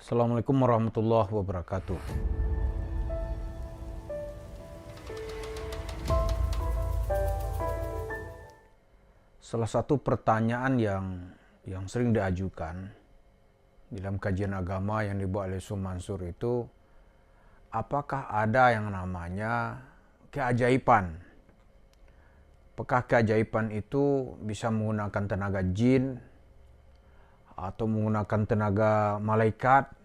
Assalamualaikum warahmatullahi wabarakatuh. Salah satu pertanyaan yang sering diajukan dalam kajian agama yang dibuat oleh Syekh Mansur itu, apakah ada yang namanya keajaiban? Apakah keajaiban itu bisa menggunakan tenaga jin atau menggunakan tenaga malaikat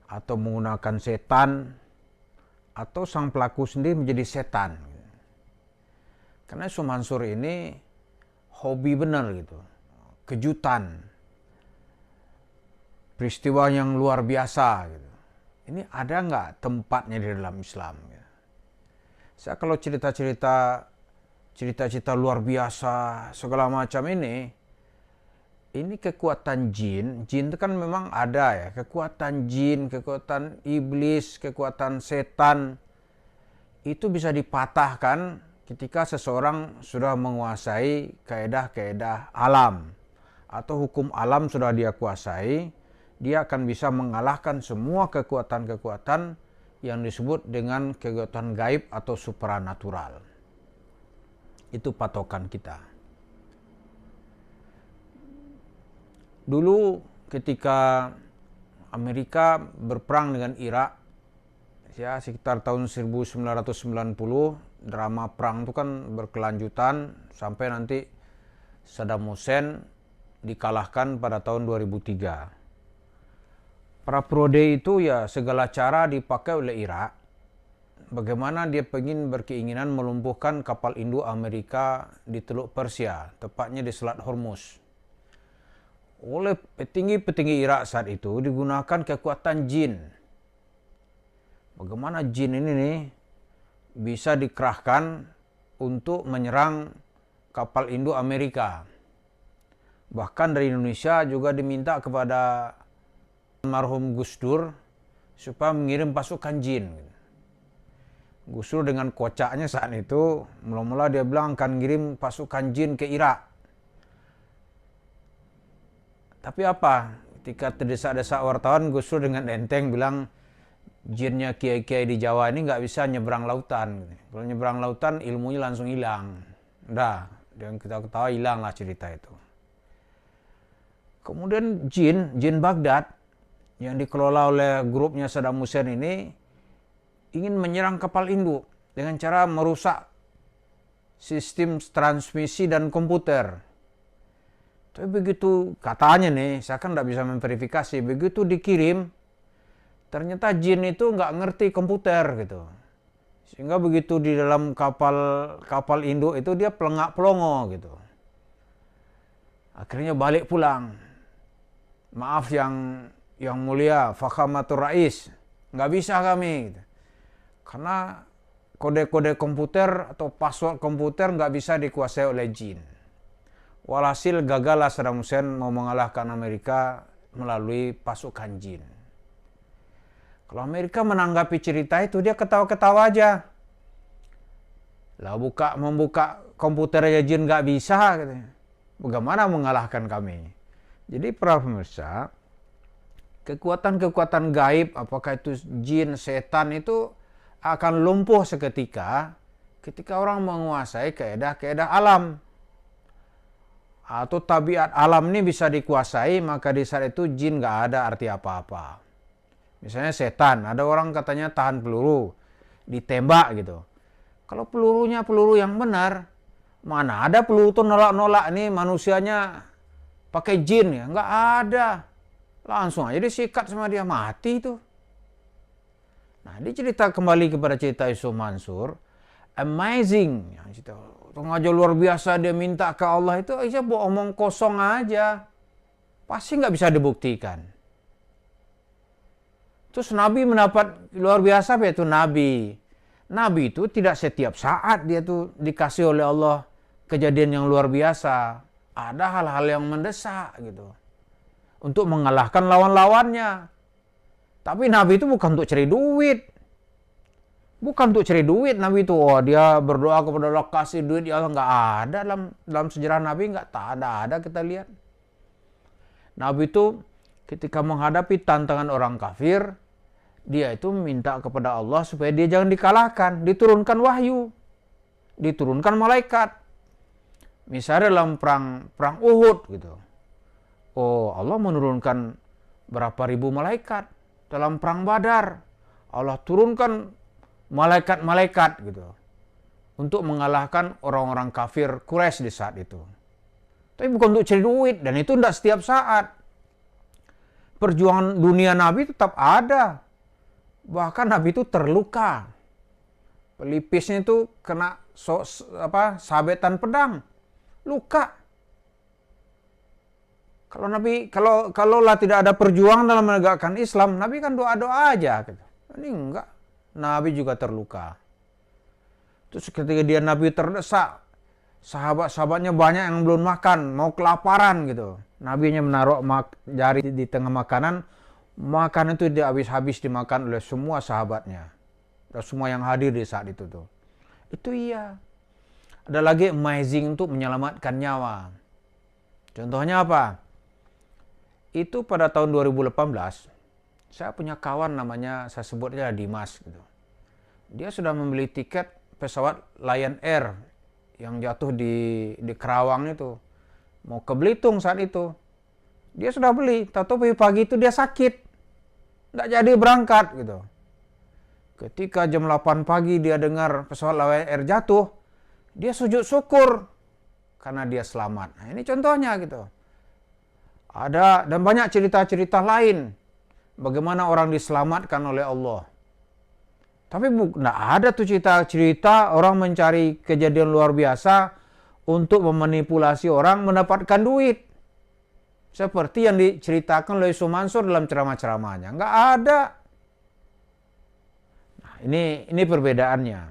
atau menggunakan setan atau sang pelaku sendiri menjadi setan? Karena Syekh Mansur ini hobi benar gitu, kejutan, peristiwa yang luar biasa gitu. Ini ada nggak tempatnya di dalam Islam? Gitu. Saya kalau cerita-cerita luar biasa segala macam ini kekuatan jin itu kan memang ada ya, kekuatan jin, kekuatan iblis, kekuatan setan itu bisa dipatahkan ketika seseorang sudah menguasai kaedah-kaedah alam atau hukum alam sudah dia kuasai, dia akan bisa mengalahkan semua kekuatan-kekuatan yang disebut dengan kekuatan gaib atau supranatural. Itu patokan kita. Dulu ketika Amerika berperang dengan Irak, ya sekitar tahun 1990, drama perang itu kan berkelanjutan sampai nanti Saddam Hussein dikalahkan pada tahun 2003. Para Prode itu ya segala cara dipakai oleh Irak. Bagaimana dia berkeinginan melumpuhkan kapal induk Amerika di Teluk Persia, tepatnya di Selat Hormuz. Oleh petinggi-petinggi Irak saat itu digunakan kekuatan jin. Bagaimana jin ini nih bisa dikerahkan untuk menyerang kapal induk Amerika. Bahkan dari Indonesia juga diminta kepada almarhum Gus Dur supaya mengirim pasukan jin. Gus Dur dengan kocaknya saat itu, mula-mula dia bilang akan ngirim pasukan jin ke Irak. Tapi apa? Ketika terdesak-desak wartawan, Gus Dur dengan enteng bilang, jinnya kiai-kiai di Jawa ini nggak bisa nyebrang lautan. Kalau nyebrang lautan, ilmunya langsung hilang. Udah, dan kita ketawa hilang lah cerita itu. Kemudian jin Baghdad, yang dikelola oleh grupnya Saddam Hussein ini, ingin menyerang kapal induk dengan cara merusak sistem transmisi dan komputer. Tapi begitu katanya nih, saya kan nggak bisa memverifikasi, begitu dikirim, ternyata jin itu nggak ngerti komputer gitu. Sehingga begitu di dalam kapal induk itu dia pelengak-pelongo gitu. Akhirnya balik pulang. Maaf yang mulia, Fakhamatur Rais, nggak bisa kami. Gitu. Karena kode-kode komputer atau password komputer nggak bisa dikuasai oleh jin. Walhasil gagallah Saddam Hussein mau mengalahkan Amerika melalui pasukan jin. Kalau Amerika menanggapi cerita itu, dia ketawa-ketawa aja. Lah membuka komputer aja jin nggak bisa. Katanya. Bagaimana mengalahkan kami? Jadi para pemirsa, kekuatan-kekuatan gaib, apakah itu jin, setan itu akan lumpuh seketika ketika orang menguasai kaedah-kaedah alam. Atau tabiat alam ini bisa dikuasai, maka di saat itu jin nggak ada arti apa-apa. Misalnya setan, ada orang katanya tahan peluru, ditembak gitu. Kalau pelurunya peluru yang benar, mana ada peluru itu nolak-nolak nih manusianya pakai jin ya? Nggak ada. Langsung aja disikat sama dia, mati itu. Nah, dicerita kembali kepada cerita Syekh Mansur, amazing. Sengaja luar biasa dia minta ke Allah itu, aja omong kosong aja. Pasti nggak bisa dibuktikan. Terus Nabi mendapat luar biasa, yaitu Nabi. Nabi itu tidak setiap saat dia tuh dikasih oleh Allah kejadian yang luar biasa. Ada hal-hal yang mendesak gitu. Untuk mengalahkan lawan-lawannya. Tapi Nabi itu bukan untuk cari duit. Bukan untuk cari duit Nabi itu. Oh, dia berdoa kepada Allah kasih duit ya Allah. Nggak ada dalam sejarah Nabi, nggak ada kita lihat. Nabi itu ketika menghadapi tantangan orang kafir, dia itu minta kepada Allah supaya dia jangan dikalahkan, diturunkan wahyu, diturunkan malaikat. Misalnya dalam perang Uhud gitu. Oh, Allah menurunkan berapa ribu malaikat. Dalam perang Badar, Allah turunkan malaikat-malaikat gitu untuk mengalahkan orang-orang kafir Quraisy di saat itu. Tapi bukan untuk cari duit, dan itu tidak setiap saat. Perjuangan dunia Nabi tetap ada. Bahkan Nabi itu terluka. Pelipisnya itu kena sabetan pedang. Luka. Kalau Nabi, kalaulah tidak ada perjuangan dalam menegakkan Islam, Nabi kan doa-doa aja gitu. Ini enggak. Nabi juga terluka. Terus ketika Nabi terdesak, sahabat-sahabatnya banyak yang belum makan, mau kelaparan gitu. Nabi hanya menaruh jari di tengah makanan, makanan itu habis-habis dimakan oleh semua sahabatnya. Dan semua yang hadir di saat itu tuh. Itu iya. Ada lagi amazing untuk menyelamatkan nyawa. Contohnya apa? Itu pada tahun 2018, saya punya kawan namanya, saya sebutnya Dimas gitu. Dia sudah membeli tiket pesawat Lion Air yang jatuh di Kerawang itu. Mau ke Belitung saat itu. Dia sudah beli, tahu-tahu pagi itu dia sakit. Nggak jadi berangkat gitu. Ketika jam 8 pagi dia dengar pesawat Lion Air jatuh, dia sujud syukur karena dia selamat. Nah, ini contohnya gitu. Ada dan banyak cerita-cerita lain bagaimana orang diselamatkan oleh Allah. Tapi tidak ada tuh cerita-cerita orang mencari kejadian luar biasa untuk memanipulasi orang mendapatkan duit. Seperti yang diceritakan oleh Yusuf Mansur dalam ceramah-ceramahnya. Nggak ada. Nah, ini perbedaannya.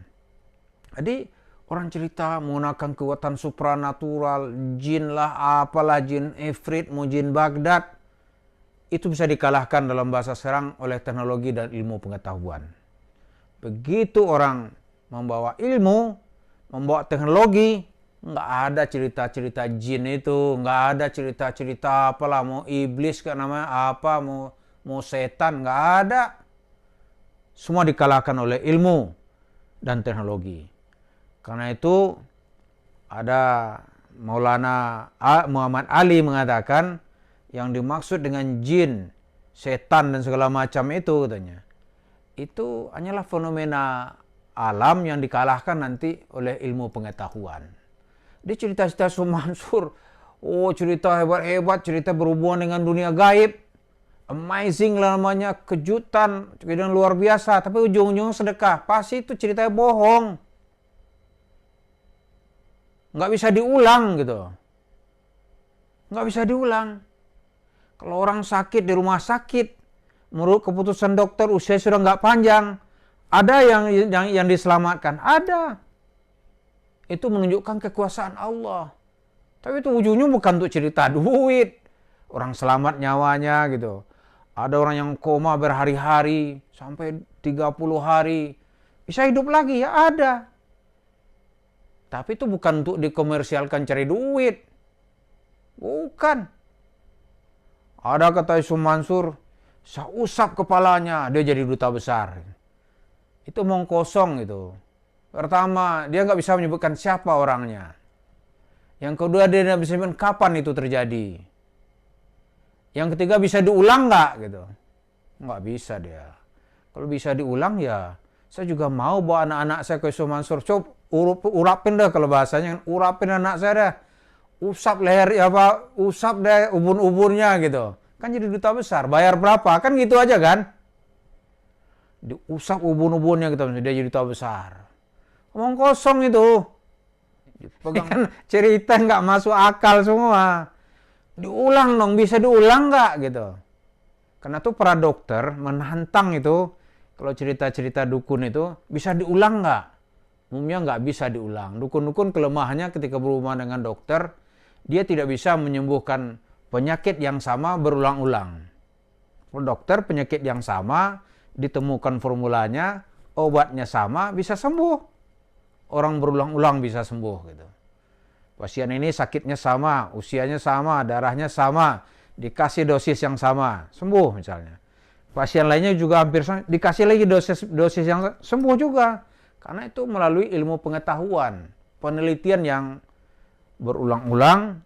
Jadi orang cerita menggunakan kekuatan supranatural, jin lah, apalah, jin Ifrit, mau jin Baghdad. Itu bisa dikalahkan dalam bahasa sekarang oleh teknologi dan ilmu pengetahuan. Begitu orang membawa ilmu, membawa teknologi, nggak ada cerita-cerita jin itu, nggak ada cerita-cerita apalah, mau iblis kan namanya apa, mau setan, nggak ada. Semua dikalahkan oleh ilmu dan teknologi. Karena itu ada Maulana Muhammad Ali mengatakan yang dimaksud dengan jin, setan dan segala macam itu katanya, itu hanyalah fenomena alam yang dikalahkan nanti oleh ilmu pengetahuan. Dia cerita-cerita Mansur, oh cerita hebat-hebat, cerita berhubungan dengan dunia gaib, amazing lah namanya, kejutan, kejadian luar biasa, tapi ujung-ujungnya sedekah. Pasti itu ceritanya bohong. Nggak bisa diulang gitu. Nggak bisa diulang. Kalau orang sakit di rumah sakit, menurut keputusan dokter usia sudah nggak panjang, ada yang diselamatkan, ada. Itu menunjukkan kekuasaan Allah. Tapi itu ujungnya bukan untuk cerita duit. Orang selamat nyawanya gitu. Ada orang yang koma berhari-hari, sampai 30 hari. Bisa hidup lagi, ya ada. Tapi itu bukan untuk dikomersialkan cari duit. Bukan. Ada kata Yusuf Mansur, saya usap kepalanya, dia jadi duta besar. Itu omong kosong itu. Pertama, dia nggak bisa menyebutkan siapa orangnya. Yang kedua, dia tidak bisa menyebutkan kapan itu terjadi. Yang ketiga, bisa diulang nggak gitu? Nggak bisa dia. Kalau bisa diulang ya, saya juga mau bawa anak-anak saya ke Yusuf Mansur. Coba urapin dah kalau bahasanya, urapin anak saya dah. Usap leher ya apa, usap deh ubun-ubunnya gitu. Kan jadi duta besar, bayar berapa? Kan gitu aja kan? Diusap ubun-ubunnya gitu, dia jadi duta besar. Omong kosong itu. Pegang kan cerita nggak masuk akal semua. Diulang dong, bisa diulang nggak gitu. Karena tuh para dokter menantang itu, kalau cerita-cerita dukun itu, bisa diulang nggak? Umumnya nggak bisa diulang. Dukun-dukun kelemahannya ketika berhubungan dengan dokter, dia tidak bisa menyembuhkan penyakit yang sama berulang-ulang. Kalau dokter penyakit yang sama, ditemukan formulanya, obatnya sama, bisa sembuh. Orang berulang-ulang bisa sembuh gitu. Pasien ini sakitnya sama, usianya sama, darahnya sama, dikasih dosis yang sama, sembuh misalnya. Pasien lainnya juga hampir sama, dikasih lagi dosis yang sembuh juga. Karena itu melalui ilmu pengetahuan, penelitian yang berulang-ulang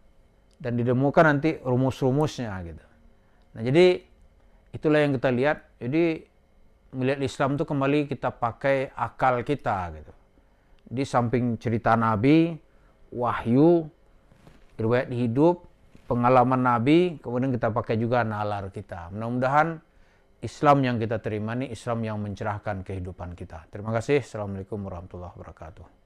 dan ditemukan nanti rumus-rumusnya gitu. Nah, jadi itulah yang kita lihat. Jadi melihat Islam itu kembali kita pakai akal kita gitu. Di samping cerita Nabi, wahyu, riwayat hidup, pengalaman Nabi, kemudian kita pakai juga nalar kita. Mudah-mudahan Islam yang kita terima ini Islam yang mencerahkan kehidupan kita. Terima kasih. Assalamualaikum warahmatullahi wabarakatuh.